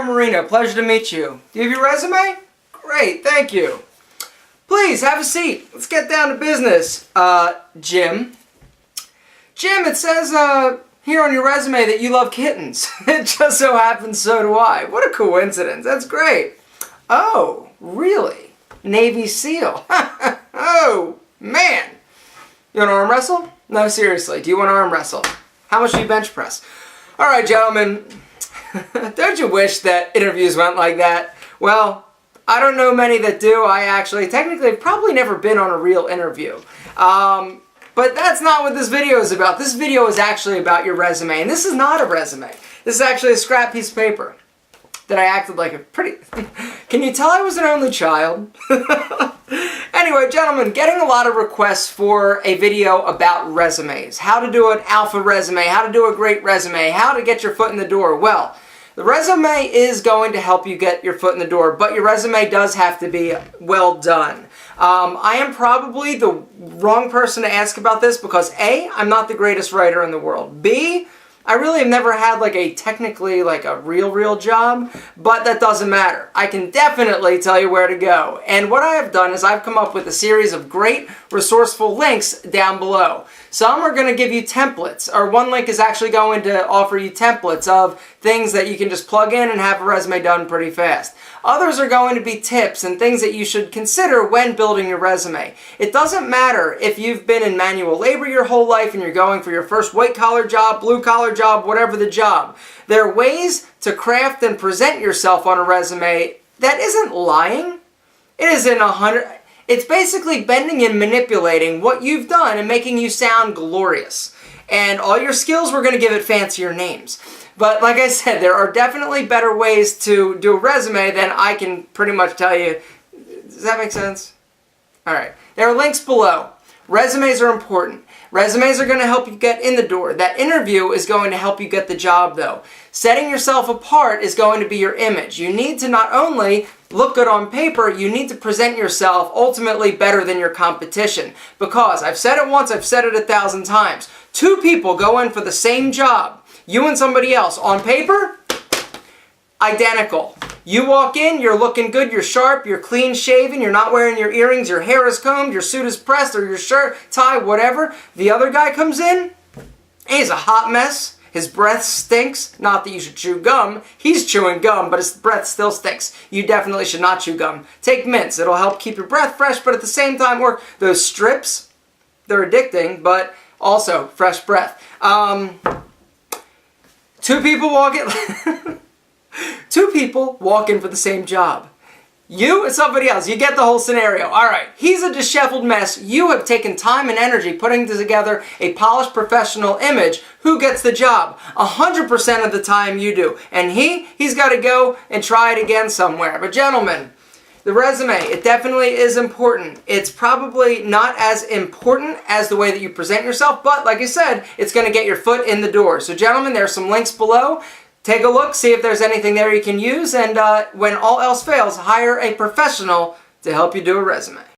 Aaron Marino. Pleasure to meet you. Do you have your resume? Great, thank you. Please, have a seat. Let's get down to business. Jim. Jim, it says here on your resume that you love kittens. It just so happens so do I. What a coincidence. That's great. Oh, really? Navy SEAL. Oh, man. You want to arm wrestle? No, seriously. Do you want to arm wrestle? How much do you bench press? All right, gentlemen. Don't you wish that interviews went like that? Well, I don't know many that do. I actually, technically, have probably never been on a real interview. But that's not what this video is about. This video is actually about your resume. And this is not a resume. This is actually a scrap piece of paper that I acted like a pretty... Can you tell I was an only child? Anyway, gentlemen, getting a lot of requests for a video about resumes. How to do an alpha resume, how to do a great resume, how to get your foot in the door. Well, the resume is going to help you get your foot in the door, but your resume does have to be well done. I am probably the wrong person to ask about this because A, I'm not the greatest writer in the world. B, I really have never had like a technically like a real job, but that doesn't matter. I can definitely tell you where to go. And what I have done is I've come up with a series of great resourceful links down below. Some are going to give you templates, or one link is actually going to offer you templates of things that you can just plug in and have a resume done pretty fast. Others are going to be tips and things that you should consider when building your resume. It doesn't matter if you've been in manual labor your whole life and you're going for your first white-collar job, blue-collar job, whatever the job. There are ways to craft and present yourself on a resume that isn't lying. It isn't 100... It's basically bending and manipulating what you've done and making you sound glorious. And all your skills, we're going to give it fancier names. But like I said, there are definitely better ways to do a resume than I can pretty much tell you. Does that make sense? Alright. There are links below. Resumes are important. Resumes are going to help you get in the door. That interview is going to help you get the job though. Setting yourself apart is going to be your image. You need to not only look good on paper, you need to present yourself ultimately better than your competition. Because, I've said it once, I've said it 1,000 times. Two people go in for the same job. You and somebody else. On paper, identical. You walk in, you're looking good, you're sharp, you're clean shaven, you're not wearing your earrings, your hair is combed, your suit is pressed, or your shirt, tie, whatever. The other guy comes in, he's a hot mess. His breath stinks. Not that you should chew gum. He's chewing gum, but his breath still stinks. You definitely should not chew gum. Take mints. It'll help keep your breath fresh, but at the same time work. Those strips, they're addicting, but also fresh breath. Two people walk in for the same job. You and somebody else. You get the whole scenario. Alright, he's a disheveled mess. You have taken time and energy putting together a polished professional image. Who gets the job? 100% of the time you do. And he's got to go and try it again somewhere. But gentlemen, the resume, it definitely is important. It's probably not as important as the way that you present yourself, but like I said, it's going to get your foot in the door. So gentlemen, there are some links below. Take a look, see if there's anything there you can use, and when all else fails, hire a professional to help you do a resume.